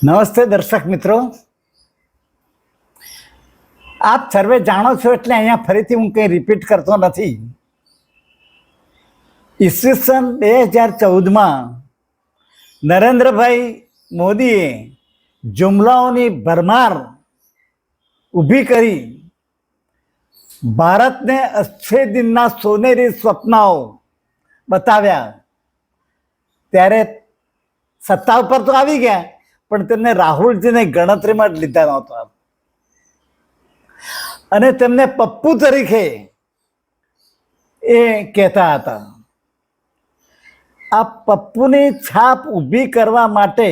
નમસ્તે દર્શક મિત્રો, આપ સર્વે જાણો છો એટલે અહીંયા ફરીથી હું કંઈ રિપીટ કરતો નથી. ઈસવીસન 2014માં નરેન્દ્રભાઈ મોદીએ જુમલાઓની ભરમાર ઊભી કરી ભારતને 80 દિનના સોનેરી સ્વપ્નાઓ બતાવ્યા. ત્યારે સત્તા ઉપર તો આવી ગયા, પણ તેમને રાહુલજીને ગણતરીમાં જ લીધા નહોતા અને તેમને પપ્પુ તરીકે એ કહેતા હતા. આ પપ્પુની છાપ ઊભી કરવા માટે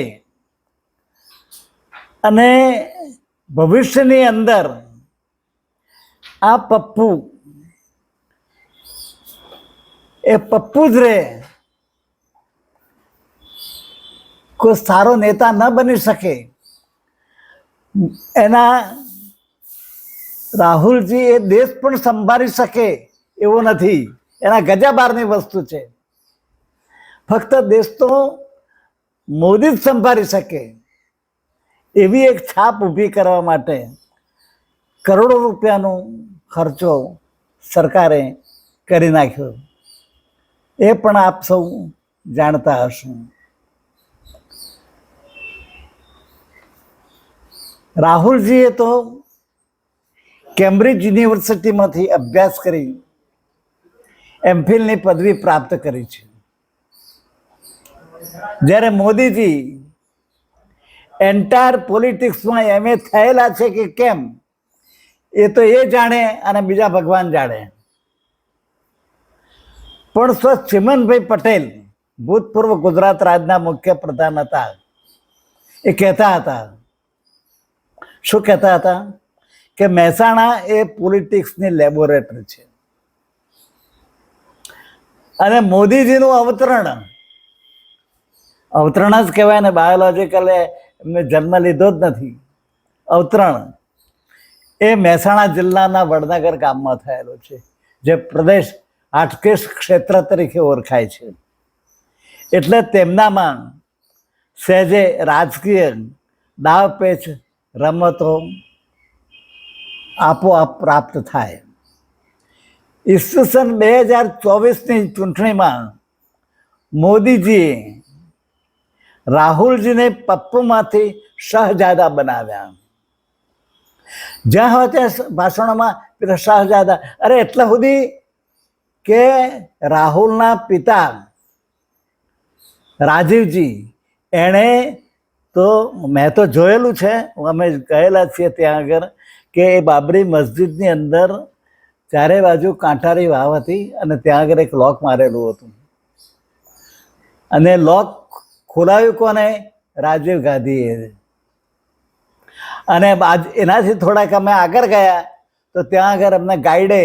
અને ભવિષ્યની અંદર આ પપ્પુ જ રહે, કોઈ સારો નેતા ન બની શકે. એના રાહુલજી એ દેશ પણ સંભાળી શકે એવો નથી, એના ગજા બહારની વસ્તુ છે. ફક્ત દેશ તો મોદી જ સંભાળી શકે એવી એક છાપ ઊભી કરવા માટે કરોડો રૂપિયાનો ખર્ચો સરકારે કરી નાખ્યો. એ પણ આપ સૌ જાણતા હશો. રાહુલજીએ તો કેમ્બ્રિજ યુનિવર્સિટીમાંથી અભ્યાસ કરી એમફિલની પદવી પ્રાપ્ત કરી છે, જ્યારે મોદીજી એન્ટાયર પોલિટિક્સમાં એમએ થયેલા છે કે કેમ એ તો એ જાણે અને બીજા ભગવાન જાણે. પણ ચિમનભાઈ પટેલ ભૂતપૂર્વ ગુજરાત રાજના મુખ્ય પ્રધાન હતા. એ કહેતા હતા, શું કહેતા હતા કે મહેસાણા એ પોલિટિક્સની લેબોરેટરી છે અને મોદીજીનું અવતરણ જ કહેવાય ને, બાયોલોજીકલ એમને જન્મ લીધો જ નથી. અવતરણ એ મહેસાણા જિલ્લાના વડનગર ગામમાં થયેલો છે, જે પ્રદેશ હાટકેશ ક્ષેત્ર તરીકે ઓળખાય છે. એટલે તેમનામાં સહેજે રાજકીય દાવપેચ રમતો આપોઆપ પ્રાપ્ત થાય. ઈસવીસન 2024ની ચૂંટણીમાં મોદીજીએ રાહુલજીને પપ્પુમાંથી શહજાદા બનાવ્યા. જ્યાં હોય ત્યાં ભાષણોમાં પેલા શહજાદા, અરે એટલા સુધી કે રાહુલના પિતા રાજીવજી એણે તો મેં તો જોયેલું છે, અમે ગયેલા છીએ ત્યાં આગળ, કે એ બાબરી મસ્જિદની અંદર ચારે બાજુ કાંટારી વાવ હતી અને ત્યાં આગળ એક લોક મારેલું હતું અને લોક ખોલાવ્યું કોને? રાજીવ ગાંધીએ. અને એનાથી થોડાક અમે આગળ ગયા તો ત્યાં આગળ અમને ગાઈડે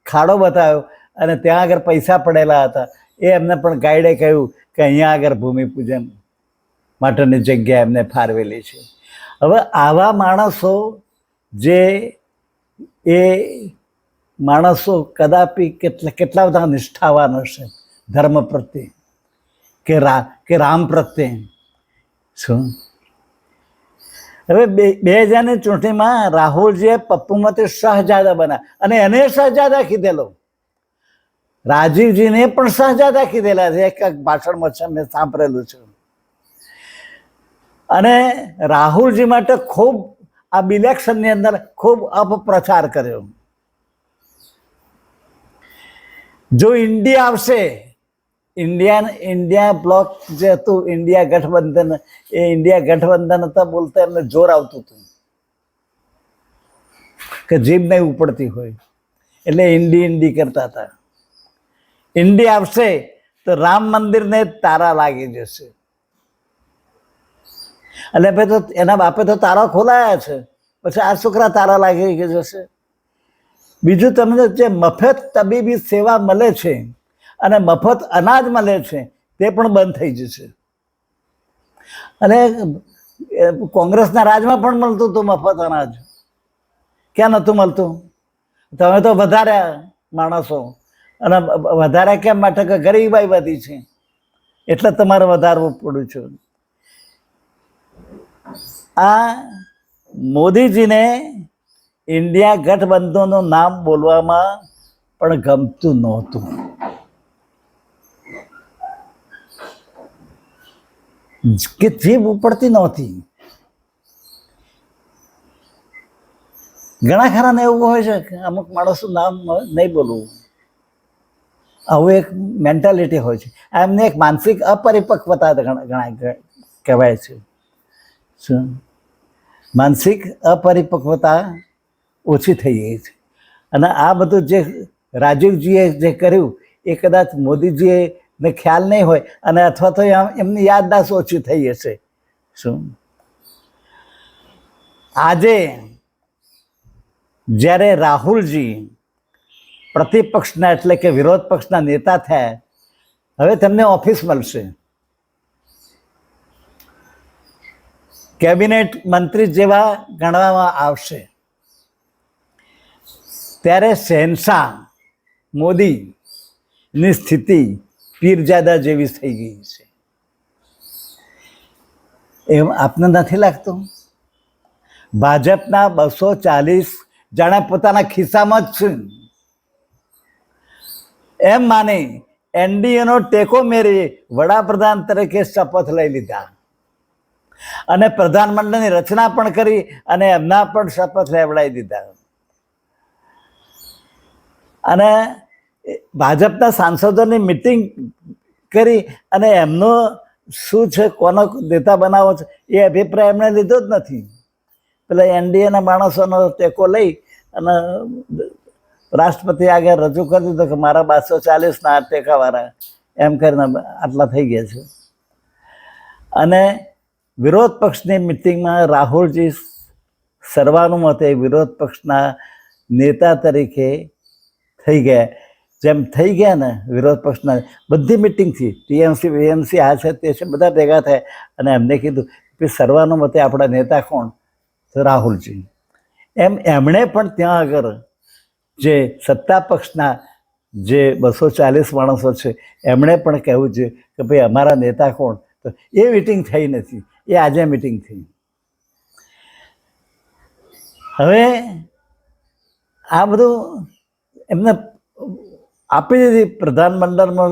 ખાડો બતાવ્યો અને ત્યાં આગળ પૈસા પડેલા હતા. એ એમને પણ ગાઈડે કહ્યું કે અહીંયા આગળ ભૂમિપૂજન માટેની જગ્યા એમને ફાળવેલી છે. હવે આવા માણસો, જે એ માણસો કદાપી કેટલા બધા નિષ્ઠાવાન હશે ધર્મ પ્રત્યે કે રામ પ્રત્યે. શું હવે 2000ની ચૂંટણીમાં રાહુલજીએ પપ્પુમાંથી શહજાદા બના અને એને શહજાદા કીધેલો, રાજીવજીને પણ શહજાદા કીધેલા છે. એક ભાષણમાં છે, મેં સાંભળેલું છે. અને રાહુલજી માટે ખૂબ આ ઇલેક્શનની અંદર ખૂબ અપપ્રચાર કર્યો. જો ઇન્ડિયા આવશે, ઇન્ડિયા બ્લોક જે હતું, ઇન્ડિયા ગઠબંધન, એ ઇન્ડિયા ગઠબંધન હતા બોલતા એમને જોર આવતું હતું કે જીભ નહીં ઉપડતી હોય એટલે ઇન્ડી કરતા હતા. ઇન્ડિયા આવશે તો રામ મંદિરને તારા લાગી જશે. એટલે ભાઈ તો એના બાપે તો તારા ખોલાયા છે, પછી આ છોકરા તારા લાગી જશે. બીજું, તમને જે મફત તબીબી સેવા મળે છે અને મફત અનાજ મળે છે તે પણ બંધ થઈ જશે. અને કોંગ્રેસના રાજમાં પણ મળતું હતું મફત અનાજ, ક્યાં નહોતું મળતું? તમે તો વધારે માણસો, અને વધારે કેમ માટે કે ગરીબાઈ વધી છે એટલે તમારે વધારવું પડ્યું છે. આ મોદીજીને ઇન્ડિયા ગઠબંધનનું નામ બોલવામાં પણ ગમતું નહોતું. કે જીભ ઉપડતી નહોતી. ઘણા ખરાને એવું હોય છે કે અમુક માણસનું નામ નહીં બોલવું. આવું એક મેન્ટાલિટી હોય છે. એમને એક માનસિક અપરિપક્વતા ઘણા કહેવાય છે. શું માનસિક અપરિપક્વતા ઓછી થઈ ગઈ છે. અને આ બધું જે રાજીવજીએ જે કર્યું એ કદાચ મોદીજીએ ને ખ્યાલ નહીં હોય અને અથવા તો એમની યાદદાસ્ત ઓછી થઈ હશે. શું આજે જ્યારે રાહુલજી પ્રતિપક્ષના એટલે કે વિરોધ પક્ષના નેતા થયા, હવે તેમને ઓફિસ મળશે, કેબિનેટ મંત્રી જેવા ગણવામાં આવશે, ત્યારે શહેનશાહ મોદીની સ્થિતિ પીરજાદા જેવી થઈ ગઈ છે. એમ આપને નથી લાગતું? ભાજપના 240 જાણે પોતાના ખિસ્સામાં જ છે એમ માની એનડીએનો ટેકો મેળવી વડાપ્રધાન તરીકે શપથ લઈ લીધા અને પ્રધાનમંત્રીની રચના પણ કરી અને એમના પણ શપથ લેવડાવી દીધા. અને ભાજપના સાંસદોની મિટિંગ કરી અને એમનો શું છે, કોનો નેતા બનાવો છે એ અભિપ્રાય એમણે લીધો જ નથી. પેલા એનડીએના માણસોનો ટેકો લઈ અને રાષ્ટ્રપતિ આગળ રજૂ કરી દીધો કે મારા 240ના ટેકાવાળા એમ કરીને આટલા થઈ ગયા છે. અને વિરોધ પક્ષની મિટિંગમાં રાહુલજી સર્વાનુમતે વિરોધ પક્ષના નેતા તરીકે થઈ ગયા. જેમ થઈ ગયા ને વિરોધ પક્ષના બધી મિટિંગથી ટીએમસી વીએમસી આ છે તે છે બધા ભેગા થયા અને એમને કીધું કે સર્વાનુમતે આપણા નેતા કોણ? તો રાહુલજી. એમ એમણે પણ ત્યાં આગળ જે સત્તા પક્ષના જે 240 માણસો છે એમણે પણ કહેવું છે કે ભાઈ અમારા નેતા કોણ? તો એ મિટિંગ થઈ નથી, એ આજે મિટિંગ થઈ. હવે આ બધું એમને આપી દીધી, પ્રધાનમંડળમાં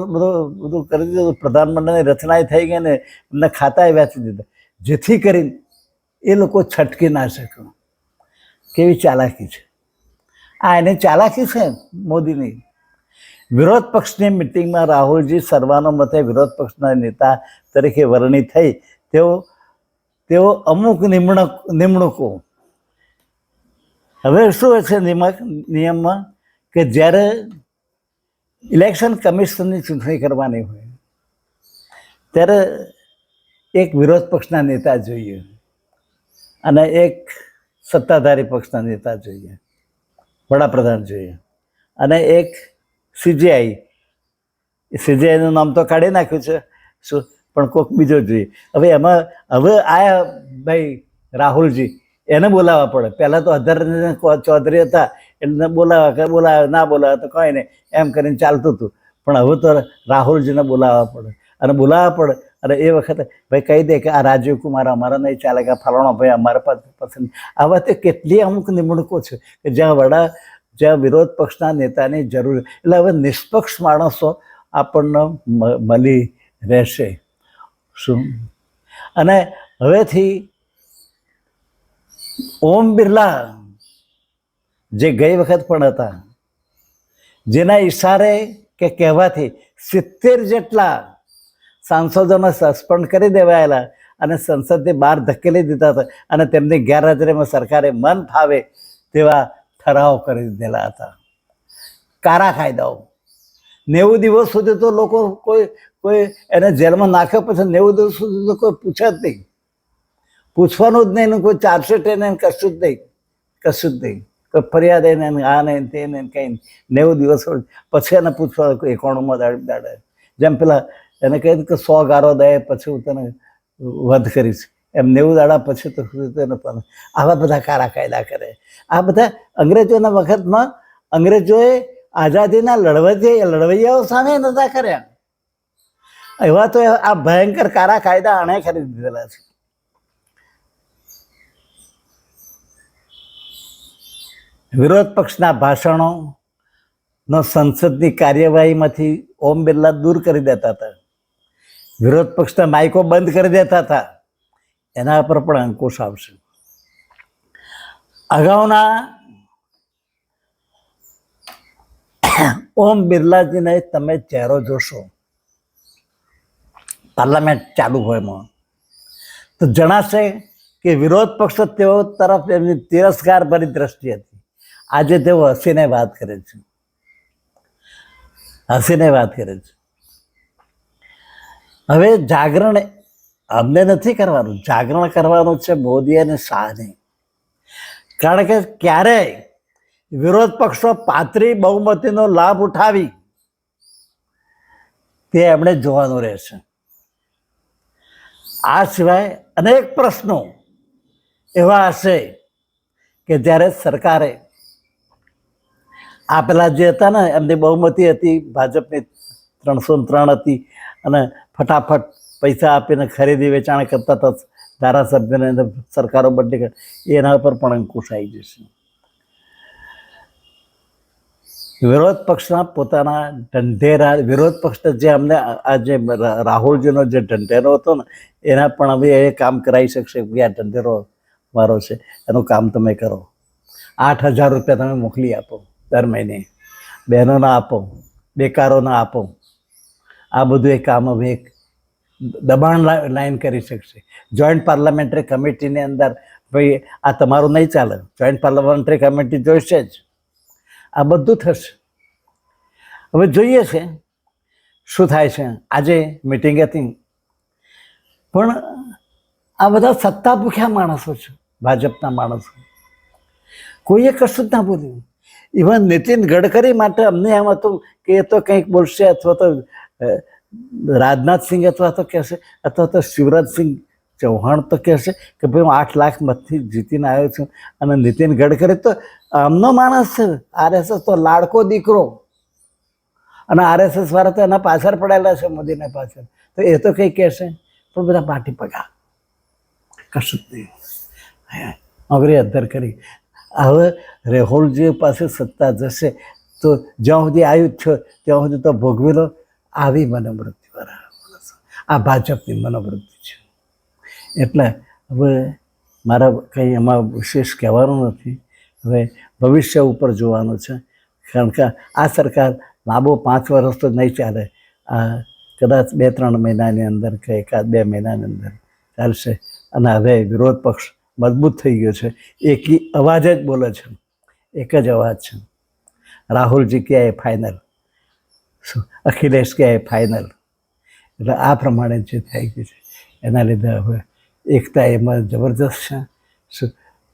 બધું કરી દીધું, પ્રધાનમંડળની રચના થઈ ગઈ ને એમને ખાતા વેચી દીધા, જેથી કરીને એ લોકો છટકી ના શક્યો. કેવી ચાલાકી છે આ! એની ચાલાકી છે મોદીની. વિરોધ પક્ષની મિટિંગમાં રાહુલજી સર્વાનુમતે વિરોધ પક્ષના નેતા તરીકે વરણી થઈ. તેઓ અમુક નિમણૂકો હવે શું છે નિયમમાં કે જ્યારે ઇલેક્શન કમિશનની ચૂંટણી કરવાની હોય ત્યારે એક વિરોધ પક્ષના નેતા જોઈએ અને એક સત્તાધારી પક્ષના નેતા જોઈએ, વડાપ્રધાન જોઈએ, અને એક સીજીઆઈનું નામ તો કાઢી નાખ્યું છે શું, પણ કોઈક બીજો જોઈએ. હવે એમાં હવે આ ભાઈ રાહુલજી એને બોલાવવા પડે. પહેલાં તો અધર ચૌધરી હતા એને બોલાવે ના બોલાવે તો કંઈ નહીં એમ કરીને ચાલતું હતું. પણ હવે તો રાહુલજીને બોલાવવા પડે અને બોલાવવા પડે અને એ વખતે ભાઈ કહી દે કે આ રાજીવ કુમાર અમારા નહીં ચાલે, કે ફલાણો ભાઈ અમારા પસંદ. આવા તે કેટલી અમુક નિમણૂકો છે કે જ્યાં વિરોધ પક્ષના નેતાની જરૂર. એટલે હવે નિષ્પક્ષ માણસો આપણને મળી રહેશે શું. અને હવેથી ઓમ બિરલા જે ગઈ વખત પણ હતા, જેના ઈશારે કે કહેવાથી 70 જેટલા સાંસદોને સસ્પેન્ડ કરી દેવાયેલા અને સંસદની બહાર ધકેલી દીધા હતા અને તેમની ગેરહાજરીમાં સરકારે મન ફાવે તેવા ઠરાવ કરી દીધેલા હતા. કારા કાયદાઓ 90 દિવસ સુધી તો લોકો કોઈ એને જેલમાં નાખ્યો પછી 90 દિવસ સુધી તો કોઈ પૂછે જ નહીં, પૂછવાનું જ નહીં, કોઈ ચાર્જશીટ એને કશું જ નહીં, કોઈ ફરિયાદ એને આ નહીં તે નહીં કંઈ નહીં. 90 દિવસ પછી એને પૂછવા 91માં દાડે જેમ પેલા એને કહી કે 100 ગારો દે પછી હું તને વધ કરીશ, એમ 90 દાડા પછી તો તેને પણ આવા બધા કારા કાયદા કરે. આ બધા અંગ્રેજોના વખતમાં અંગ્રેજોએ આઝાદીના લડવૈયાઓ સામે નતા કર્યા. એવા તો આ ભયંકર કારા કાયદા આણે ખરીદી દીધેલા છે. વિરોધ પક્ષના ભાષણોનો સંસદની કાર્યવાહીમાંથી ઓમ બિરલા દૂર કરી દેતા હતા, વિરોધ પક્ષના માઇકો બંધ કરી દેતા હતા. એના પર પણ અંકુશ આવશે. અગાઉના ઓમ બિરલાજીને તમે ચહેરો જોશો પાર્લામેન્ટ ચાલુ હોય તો જણાશે કે વિરોધ પક્ષ તેઓ તરફ એમની તિરસ્કાર ભરી દ્રષ્ટિ હતી. આજે તેઓ હસીને વાત કરે છે, હસીને વાત કરે છે. હવે જાગરણ અમને નથી કરવાનું, જાગરણ કરવાનું છે મોદી અને શાહને. કારણ કે ક્યારેય વિરોધ પક્ષો પાતળી બહુમતીનો લાભ ઉઠાવી તે એમણે જોવાનું રહેશે. આ સિવાય અનેક પ્રશ્નો એવા હશે કે જ્યારે સરકારે આ પેલા જે હતા ને એમની બહુમતી હતી ભાજપની 303 હતી અને ફટાફટ પૈસા આપીને ખરીદી વેચાણ કરતા હતા ધારાસભ્યોને, સરકારો બદલી કરી, એના પર પણ અંકુશ આવી જશે. વિરોધ પક્ષના પોતાના ઢંઢેરા, વિરોધ પક્ષ જે અમને આ જે રાહુલજીનો જે ઢંઢેરો હતો ને એના પણ હવે એ કામ કરાવી શકશે કે આ ઢંઢેરો મારો છે, એનું કામ તમે કરો. 8,000 રૂપિયા તમે મોકલી આપો દર મહિને, બહેનોના આપો, બેકારોના આપો. આ બધું એ કામ હવે એક દબાણ લાઈન કરી શકશે. જોઈન્ટ પાર્લામેન્ટરી કમિટીની અંદર ભાઈ આ તમારું નહીં ચાલે, જોઈન્ટ પાર્લામેન્ટરી કમિટી જોઈશે જ. આ બધું થશે. હવે જોઈએ છે શું થાય છે. આજે મિટિંગ હતી પણ આ બધા સત્તા ભૂખ્યા માણસો છે, ભાજપના માણસો. કોઈએ કશું જ ના બોલ્યું. ઇવન નીતિન ગડકરી માટે અમને એમ હતું કે એ તો કંઈક બોલશે, અથવા તો રાજનાથસિંહ અથવા તો કહેશે, અથવા તો શિવરાજસિંહ ચૌહાણ તો કહેશે કે ભાઈ હું 8 લાખ મતથી જીતીને આવ્યો છું. અને નીતિન ગડકરી તો આમનો માણસ છે, આરએસએસ તો લાડકો દીકરો, અને આરએસએસ વાળા તો એના પાછળ પડેલા છે, મોદીને પાછળ. તો એ તો કંઈ કહેશે, પણ બધા પાટી પગા, કશું જ નહીં, અઘરી અધ્ધર કરી. હવે રાહુલજી પાસે સત્તા જશે તો જ્યાં સુધી આવ્યું છે ત્યાં સુધી તો ભોગવી લો. આવી મનોવૃત્તિવાળા માણસો, આ ભાજપની મનોવૃત્તિ છે. એટલે હવે મારા કંઈ એમાં વિશેષ કહેવાનું નથી. હવે ભવિષ્ય ઉપર જોવાનું છે. કારણ કે આ સરકાર લાંબો 5 વર્ષ તો નહીં ચાલે, આ કદાચ 2-3 મહિનાની અંદર કે 1-2 મહિનાની અંદર ચાલશે. અને હવે વિરોધ પક્ષ મજબૂત થઈ ગયો છે, એકી અવાજ જ બોલે છે, એક જ અવાજ છે. રાહુલજી ક્યાંય ફાઇનલ, અખિલેશ ક્યાંય ફાઇનલ. એટલે આ પ્રમાણે જે થઈ ગયું છે એના લીધે હવે એકતા એમાં જબરદસ્ત છે.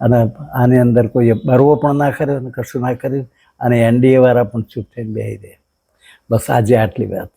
અને આની અંદર કોઈ બરવો પણ ના કર્યો અને કશું ના કર્યું, અને એનડીએ વાળા પણ ચૂપ થઈને બેસી દે. બસ આજે આટલી વાત.